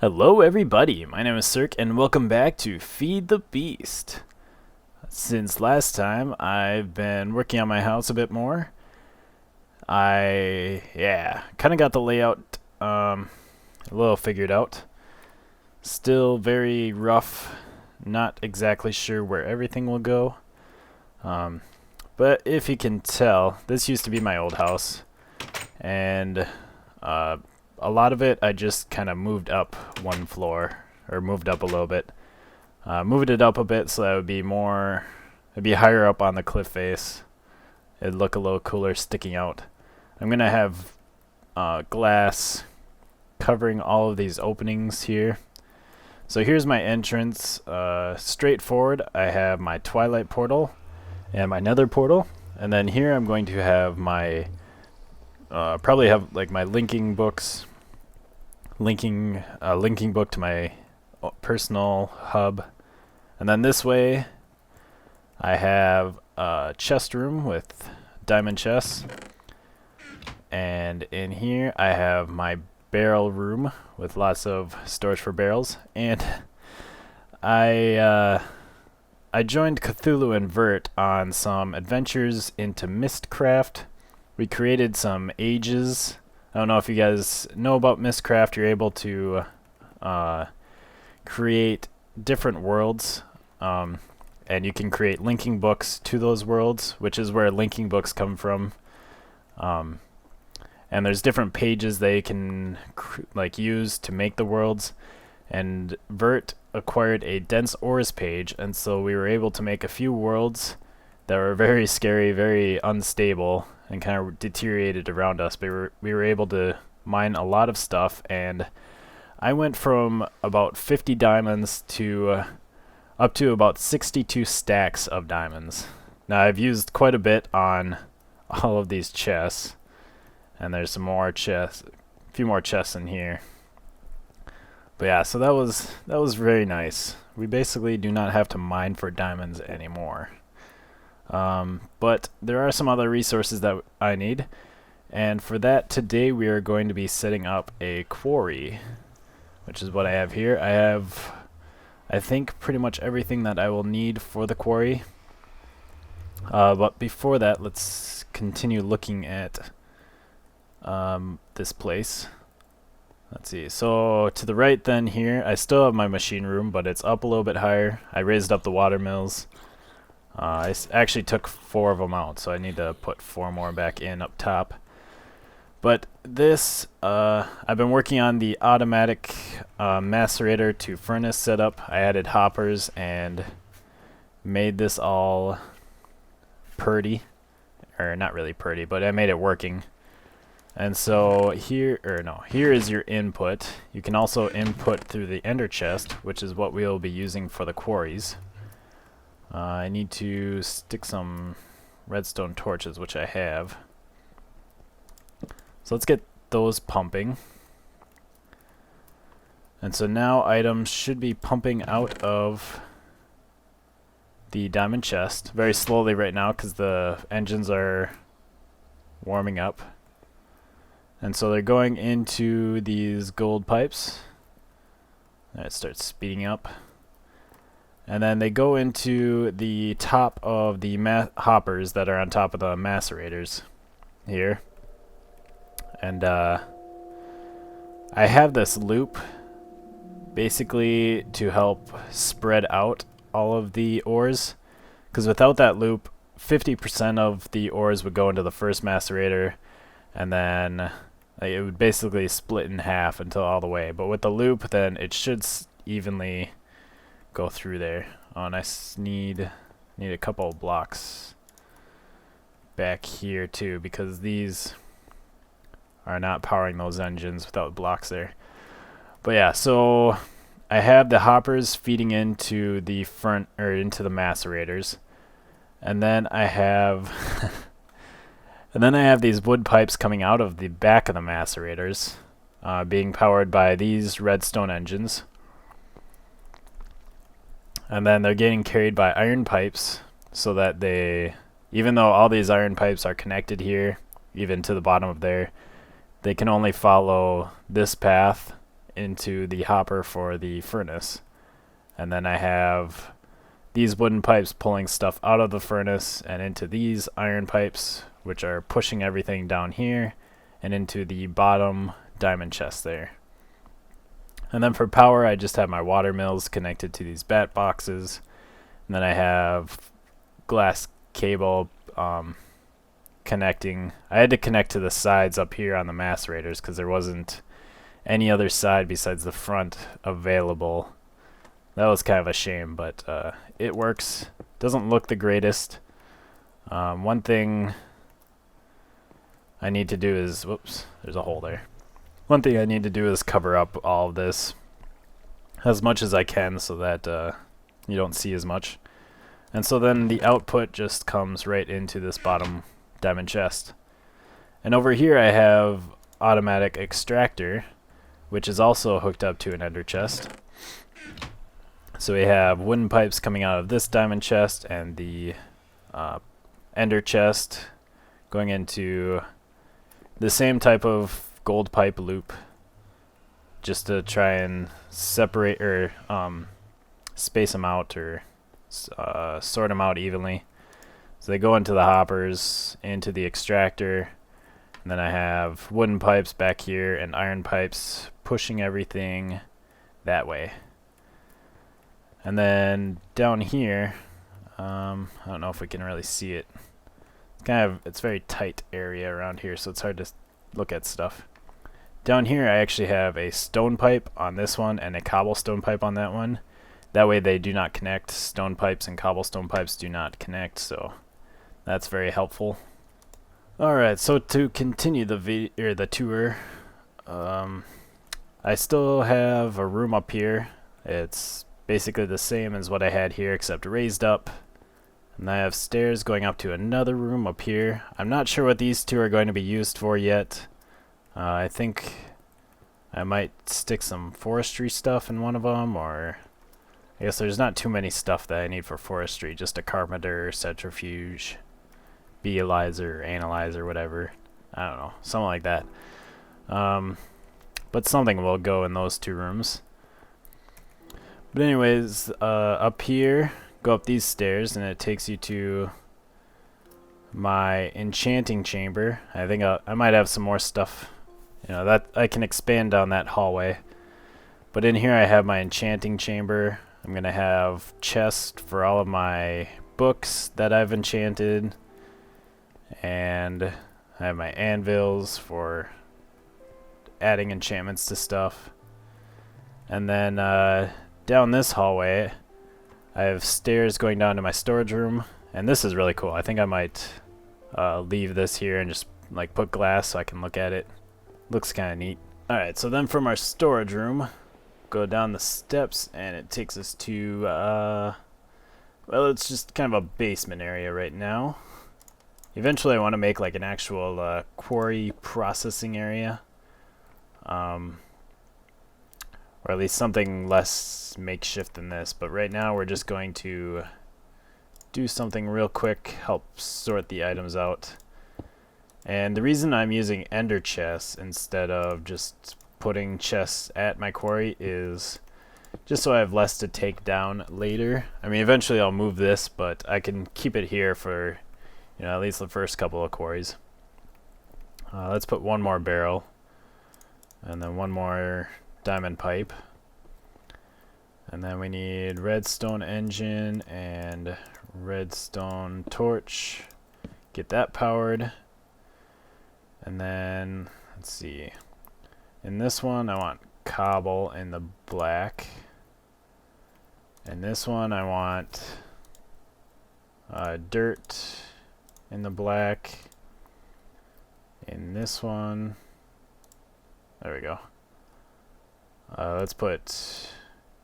Hello everybody, my name is Sirhc and welcome back to Feed the Beast. Since last time, I've been working on my house a bit more. Kind of got the layout a little figured out. Still very rough, not exactly sure where everything will go. But if you can tell, this used to be my old house, and a lot of it I just kind of moved up one floor, or moved up a little bit. Moved it up a bit so that it'd be higher up on the cliff face. It'd look a little cooler sticking out. I'm going to have glass covering all of these openings here. So here's my entrance. Straightforward, I have my Twilight portal and my Nether portal. And then here I'm going to have my, probably have like my linking books. Linking book to my personal hub, and then this way I have a chest room with diamond chests, and in here I have my barrel room with lots of storage for barrels. And I joined Cthulhu and Vert on some adventures into Mistcraft. We created some ages. I don't know if you guys know about Mistcraft. You're able to create different worlds, and you can create linking books to those worlds, which is where linking books come from. And there's different pages they can use to make the worlds. And Vert acquired a dense ores page, and so we were able to make a few worlds that were very scary, very unstable, and kind of deteriorated around us. But we were able to mine a lot of stuff, and I went from about 50 diamonds to up to about 62 stacks of diamonds. Now I've used quite a bit on all of these chests, and there's some more chests, a few more chests in here. But yeah, so that was very nice. We basically do not have to mine for diamonds anymore. But there are some other resources that I need, and for that today we are going to be setting up a quarry, which is what I have here. I have, I think, pretty much everything that I will need for the quarry. But before that, let's continue looking at this place. Let's see, so to the right then here, I still have my machine room, but it's up a little bit higher. I raised up the water mills. I actually took 4 of them out, so I need to put 4 more back in up top. But this, I've been working on the automatic macerator to furnace setup. I added hoppers and made this all purdy, or not really purdy, but I made it working. And so here is your input. You can also input through the ender chest, which is what we'll be using for the quarries. I need to stick some redstone torches, which I have. So let's get those pumping. And so now items should be pumping out of the diamond chest very slowly right now because the engines are warming up. And so they're going into these gold pipes. And it starts speeding up. And then they go into the top of the hoppers that are on top of the macerators here. And I have this loop basically to help spread out all of the ores. Because without that loop, 50% of the ores would go into the first macerator, and then it would basically split in half until all the way. But with the loop, then it should evenly go through there. Oh, and I need a couple of blocks back here too, because these are not powering those engines without blocks there. But yeah, so I have the hoppers feeding into the front, or into the macerators, and then I have these wood pipes coming out of the back of the macerators, being powered by these redstone engines. And then they're getting carried by iron pipes, so that they, even though all these iron pipes are connected here, even to the bottom of there, they can only follow this path into the hopper for the furnace. And then I have these wooden pipes pulling stuff out of the furnace and into these iron pipes, which are pushing everything down here and into the bottom diamond chest there. And then for power, I just have my water mills connected to these bat boxes. And then I have glass cable connecting. I had to connect to the sides up here on the macerators because there wasn't any other side besides the front available. That was kind of a shame, but it works. Doesn't look the greatest. One thing I need to do is, whoops, there's a hole there. One thing I need to do is cover up all of this as much as I can so that you don't see as much. And so then the output just comes right into this bottom diamond chest. And over here I have automatic extractor, which is also hooked up to an ender chest. So we have wooden pipes coming out of this diamond chest and the ender chest going into the same type of gold pipe loop, just to try and separate or space them out or sort them out evenly. So they go into the hoppers, into the extractor, and then I have wooden pipes back here and iron pipes pushing everything that way. And then down here, I don't know if we can really see it. It's very tight area around here, so it's hard to look at stuff. Down here I actually have a stone pipe on this one and a cobblestone pipe on that one. That way they do not connect. Stone pipes and cobblestone pipes do not connect, so that's very helpful. Alright, so to continue the tour, I still have a room up here. It's basically the same as what I had here except raised up. And I have stairs going up to another room up here. I'm not sure what these two are going to be used for yet. I think I might stick some forestry stuff in one of them, or I guess there's not too many stuff that I need for forestry, just a carpenter, centrifuge, beealizer, analyzer, whatever. I don't know, something like that. But something will go in those two rooms. But anyways, up here, go up these stairs and it takes you to my enchanting chamber. I think I might have some more stuff, that I can expand down that hallway. But in here I have my enchanting chamber. I'm gonna have chests for all of my books that I've enchanted, and I have my anvils for adding enchantments to stuff. And then down this hallway I have stairs going down to my storage room, and this is really cool. I think I might leave this here and just put glass so I can look at it. Looks kind of neat. Alright, so then from our storage room, go down the steps and it takes us to well, it's just kind of a basement area right now. Eventually I want to make an actual quarry processing area, or at least something less makeshift than this. But right now we're just going to do something real quick, help sort the items out. And the reason I'm using ender chests instead of just putting chests at my quarry is just so I have less to take down later. I mean, eventually I'll move this, but I can keep it here for at least the first couple of quarries. Let's put one more barrel and then one more diamond pipe, and then we need redstone engine and redstone torch. Get that powered. And then let's see, in this one I want cobble in the black, and this one I want dirt in the black. In this one, there we go. Let's put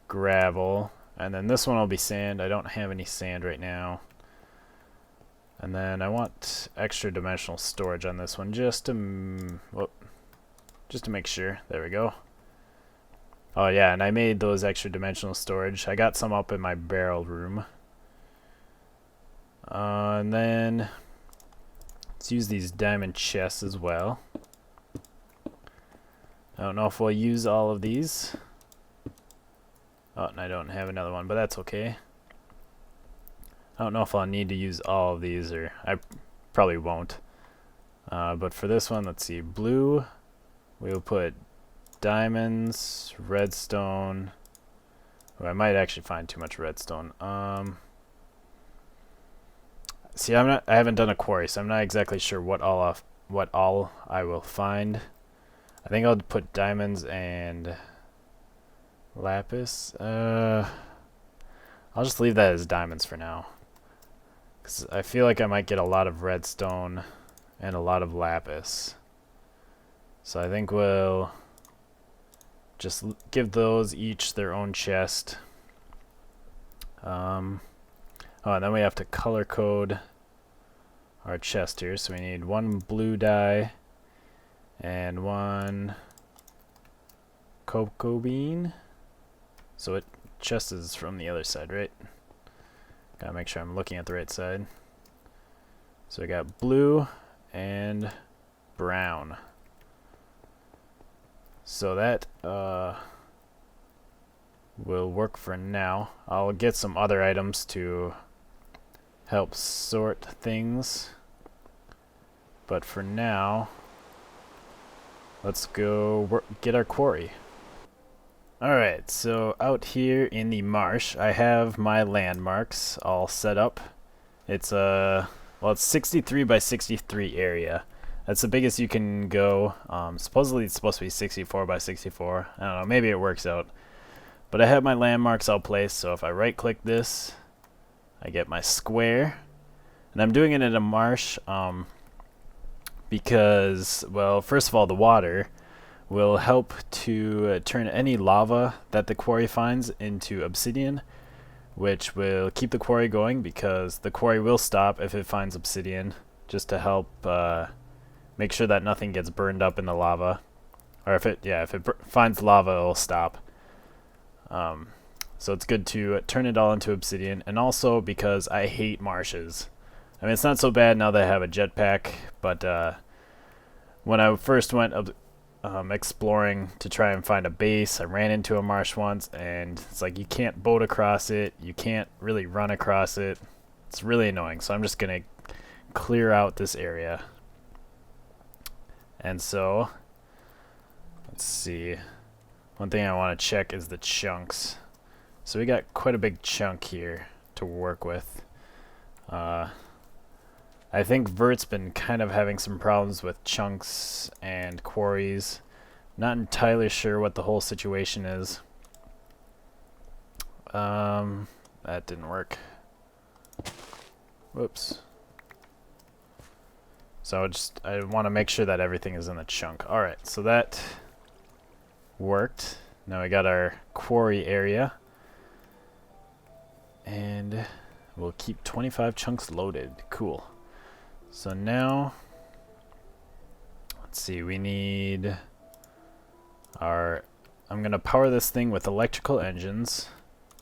gravel, and then this one will be sand. I don't have any sand right now. And then I want extra dimensional storage on this one just to make sure. There we go. Oh yeah, and I made those extra dimensional storage. I got some up in my barrel room. And then let's use these diamond chests as well. I don't know if we'll use all of these. Oh, and I don't have another one, but that's okay. I don't know if I'll need to use all of these, or I probably won't. But for this one, let's see. Blue, we'll put diamonds, redstone. Oh, I might actually find too much redstone. See, I haven't done a quarry, so I'm not exactly sure what all I will find. I think I'll put diamonds and lapis. I'll just leave that as diamonds for now, because I feel like I might get a lot of redstone and a lot of lapis. So I think we'll just give those each their own chest. Oh, and then we have to color code our chest here. So we need one blue dye and one cocoa bean. So it chest is from the other side, right? Gotta make sure I'm looking at the right side. So we got blue and brown. So that will work for now. I'll get some other items to help sort things, but for now, let's go get our quarry. Alright, so out here in the marsh, I have my landmarks all set up. It's well, it's 63 by 63 area. That's the biggest you can go. Supposedly it's supposed to be 64 by 64. I don't know, maybe it works out. But I have my landmarks all placed, so if I right click this, I get my square. And I'm doing it in a marsh because, well, first of all, the water will help to turn any lava that the quarry finds into obsidian, which will keep the quarry going, because the quarry will stop if it finds obsidian, just to help make sure that nothing gets burned up in the lava. Or if it finds lava, it'll stop. So it's good to turn it all into obsidian, and also because I hate marshes. I mean, it's not so bad now that I have a jetpack, but when I first went exploring to try and find a base, I ran into a marsh once, and it's like you can't boat across it, you can't really run across it. It's really annoying, so I'm just gonna clear out this area. And so, let's see. One thing I want to check is the chunks. So we got quite a big chunk here to work with. I think Vert's been kind of having some problems with chunks and quarries. Not entirely sure what the whole situation is. That didn't work. Whoops. So I want to make sure that everything is in the chunk. Alright, so that worked. Now we got our quarry area. And we'll keep 25 chunks loaded. Cool. So now, let's see, we need our, I'm going to power this thing with electrical engines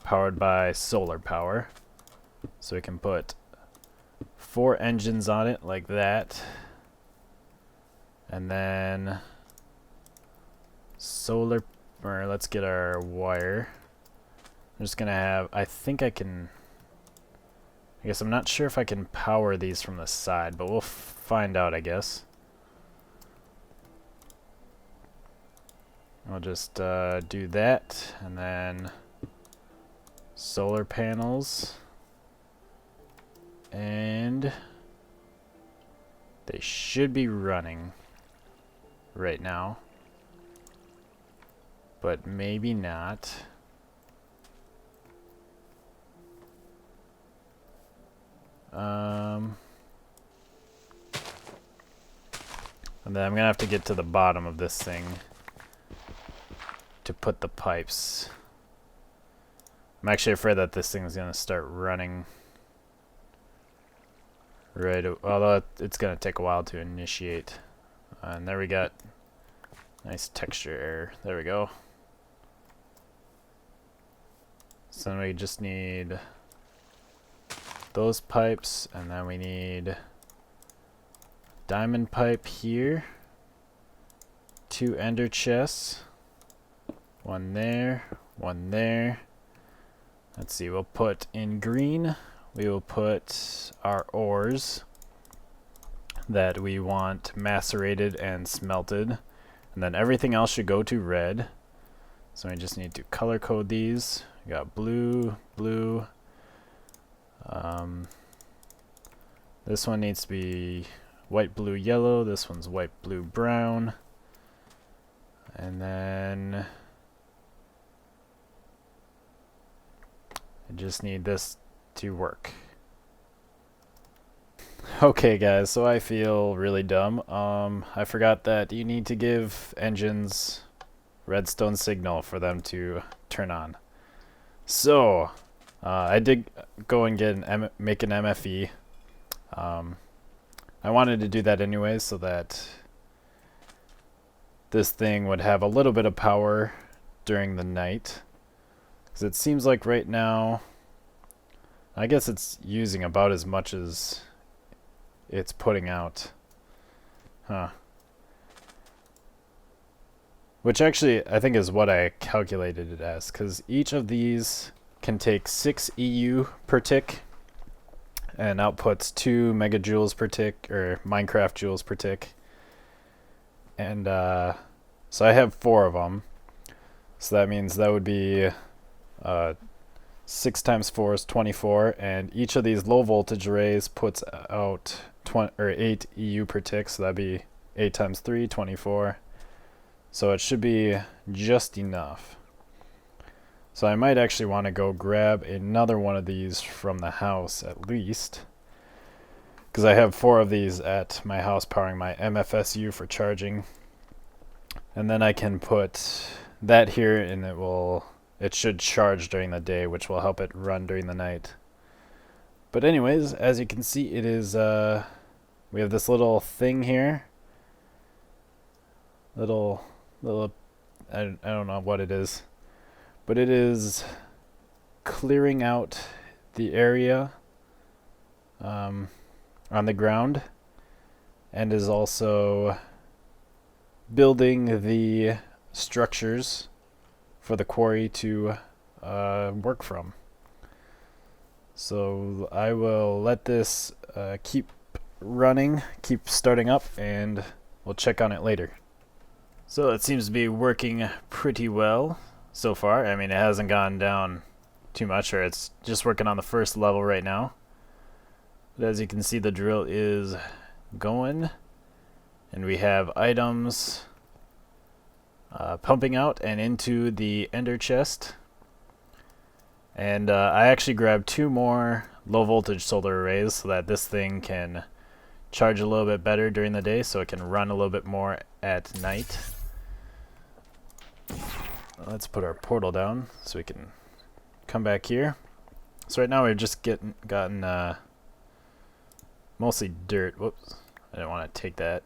powered by solar power. So we can put 4 engines on it like that. And then solar, or let's get our wire. I'm just going to have, I guess I'm not sure if I can power these from the side, but we'll find out, I guess. I'll just do that, and then solar panels, and they should be running right now, but maybe not. And then I'm gonna have to get to the bottom of this thing to put the pipes. I'm actually afraid that this thing is gonna start running right, although it's gonna take a while to initiate. And there we got nice texture error. There we go. So then we just need those pipes, and then we need diamond pipe here 2 ender chests. One there, one there. Let's see, we'll put in green, we will put our ores that we want macerated and smelted. And then everything else should go to red. So I just need to color code these. We got blue, blue. This one needs to be white, blue, yellow. This one's white, blue, brown. And then I just need this to work. Okay guys, so I feel really dumb. I forgot that you need to give engines redstone signal for them to turn on. So I did go and get make an MFE. I wanted to do that anyways so that this thing would have a little bit of power during the night. Because it seems like right now, I guess it's using about as much as it's putting out. Huh. Which actually I think is what I calculated it as, because each of these can take 6 EU per tick and outputs 2 megajoules per tick, or Minecraft joules per tick. And so I have 4 of them. So that means that would be 6 times 4 is 24, and each of these low voltage arrays puts out 8 EU per tick, so that'd be 8 times 3, 24. So it should be just enough. So I might actually want to go grab another one of these from the house at least, because I have 4 of these at my house powering my MFSU for charging. And then I can put that here and it should charge during the day, which will help it run during the night. But anyways, as you can see, it is we have this little thing here. Little I don't know what it is. But it is clearing out the area on the ground, and is also building the structures for the quarry to work from. So I will let this keep running, keep starting up, and we'll check on it later. So it seems to be working pretty well so far. I mean, it hasn't gone down too much, or it's just working on the first level right now. But as you can see, the drill is going, and we have items pumping out and into the ender chest. And I actually grabbed 2 more low voltage solar arrays so that this thing can charge a little bit better during the day, so it can run a little bit more at night. Let's put our portal down so we can come back here. So right now we've just gotten mostly dirt. Whoops, I didn't want to take that.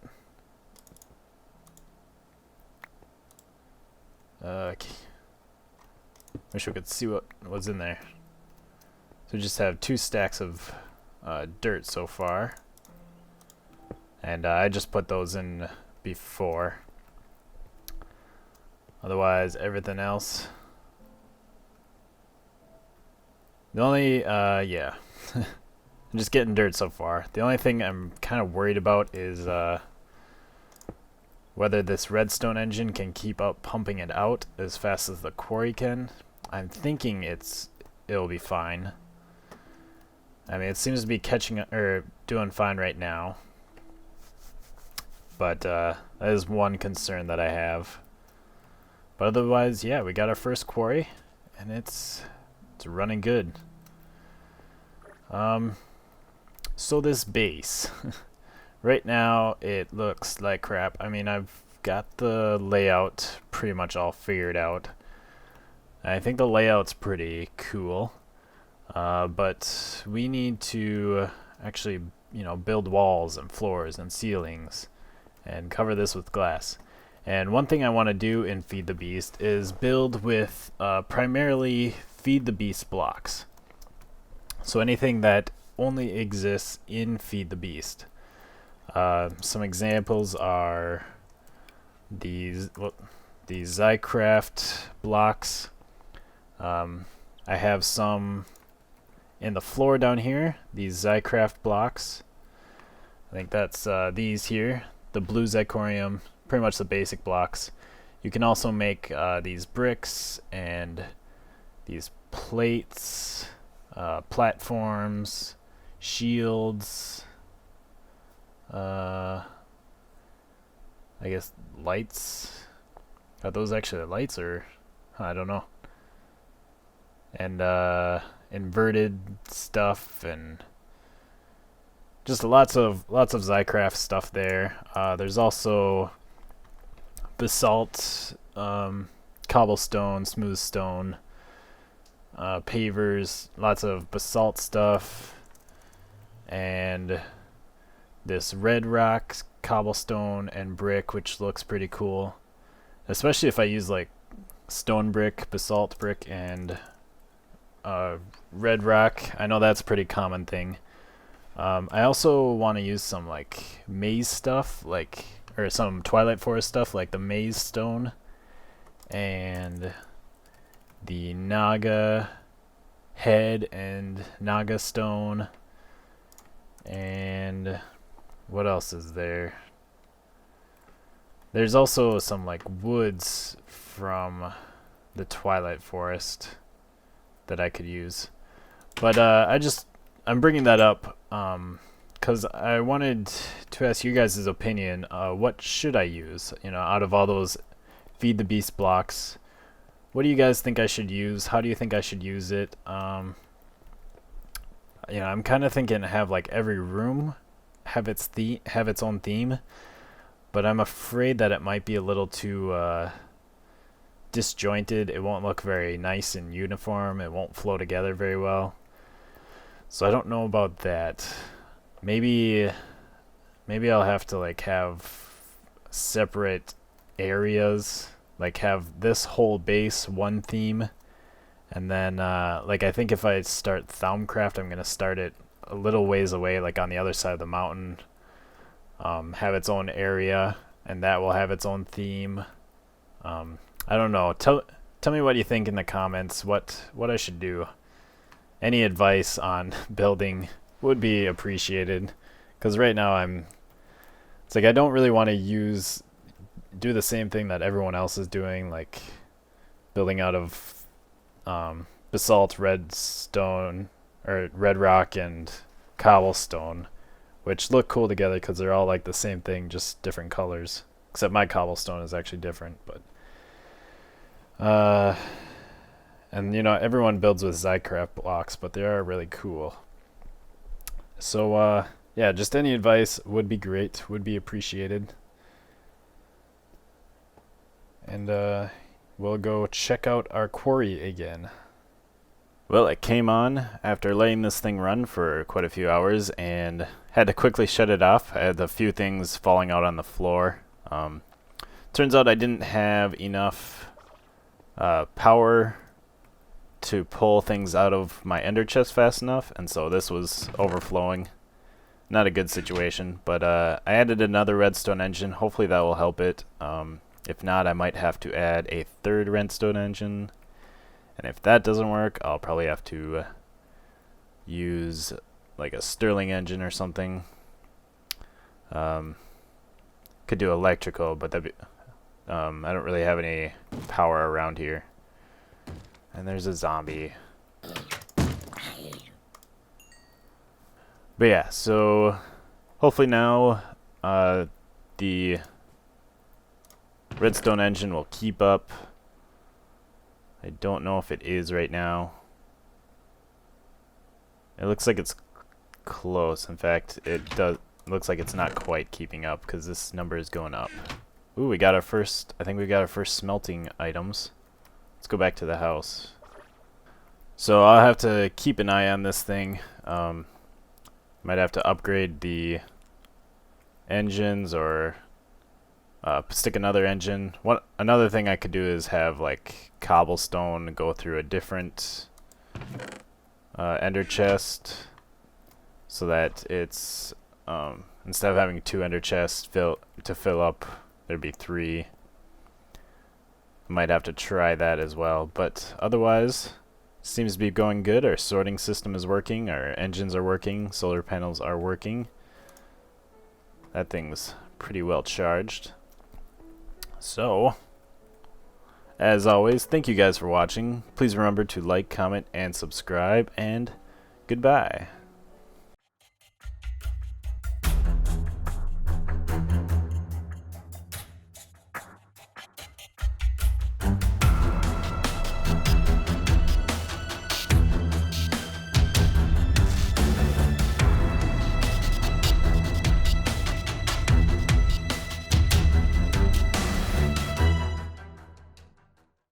Okay. Wish we could see what was in there. So we just have 2 stacks of dirt so far. And I just put those in before. Otherwise, everything else. The only, yeah. I'm just getting dirt so far. The only thing I'm kind of worried about is whether this redstone engine can keep up pumping it out as fast as the quarry can. I'm thinking it'll be fine. I mean, it seems to be doing fine right now. But that is one concern that I have. But otherwise, yeah, we got our first quarry, and it's running good. So this base, right now it looks like crap. I mean, I've got the layout pretty much all figured out. I think the layout's pretty cool, but we need to actually, build walls and floors and ceilings and cover this with glass. And one thing I want to do in Feed the Beast is build with primarily Feed the Beast blocks. So anything that only exists in Feed the Beast. Some examples are these Zycraft blocks. I have some in the floor down here, these Zycraft blocks. I think that's these here, the blue Zycorium, pretty much the basic blocks. You can also make these bricks and these plates, platforms, shields, I guess lights. Are those actually lights, or I don't know. And inverted stuff, and just lots of Zycraft stuff there. There's also basalt, cobblestone, smooth stone, pavers, lots of basalt stuff, and this red rock, cobblestone, and brick, which looks pretty cool, especially if I use like stone brick, basalt brick, and red rock. I know that's a pretty common thing. I also want to use some like maze stuff, or some Twilight Forest stuff, like the maze stone and the Naga head and Naga stone. And what else is there? There's also some like woods from the Twilight Forest that I could use. But I'm bringing that up because I wanted to ask you guys' opinion. What should I use? You know, out of all those Feed the Beast blocks, what do you guys think I should use? How do you think I should use it? You know, I'm kind of thinking have like every room have its own theme, but I'm afraid that it might be a little too disjointed. It won't look very nice and uniform. It won't flow together very well. So I don't know about that. Maybe I'll have to like have separate areas, like have this whole base one theme, and then like I think if I start Thaumcraft, I'm gonna start it a little ways away, like on the other side of the mountain, have its own area, and that will have its own theme. I don't know. Tell me what you think in the comments. What I should do. Any advice on building would be appreciated, because right now it's like I don't really want to do the same thing that everyone else is doing, like building out of basalt, redstone, or red rock, and cobblestone, which look cool together because they're all like the same thing, just different colors. Except my cobblestone is actually different, but and you know, everyone builds with Zycraft blocks, but they are really cool. So yeah, just any advice would be great, would be appreciated. And we'll go check out our quarry again. Well, it came on after letting this thing run for quite a few hours, and had to quickly shut it off. I had a few things falling out on the floor. Turns out I didn't have enough power to pull things out of my ender chest fast enough, and so this was overflowing. Not a good situation, but I added another redstone engine. Hopefully that will help it. If not, I might have to add a third redstone engine, and if that doesn't work, I'll probably have to use like a Stirling engine or something. Could do electrical, but that'd be, I don't really have any power around here. And there's a zombie. But yeah, so hopefully now the redstone engine will keep up. I don't know if it is right now. It looks like it's close. In fact, looks like it's not quite keeping up because this number is going up. Ooh, we got our first, I think we got our first smelting items. Let's go back to the house. So I'll have to keep an eye on this thing. Might have to upgrade the engines, or stick another engine. Another thing I could do is have like cobblestone go through a different ender chest, so that it's instead of having two ender chests to fill up, there'd be three. Might have to try that as well, but otherwise seems to be going good. Our sorting system is working, our engines are working, solar panels are working. That thing's pretty well charged. So, as always, thank you guys for watching. Please remember to like, comment, and subscribe, and goodbye.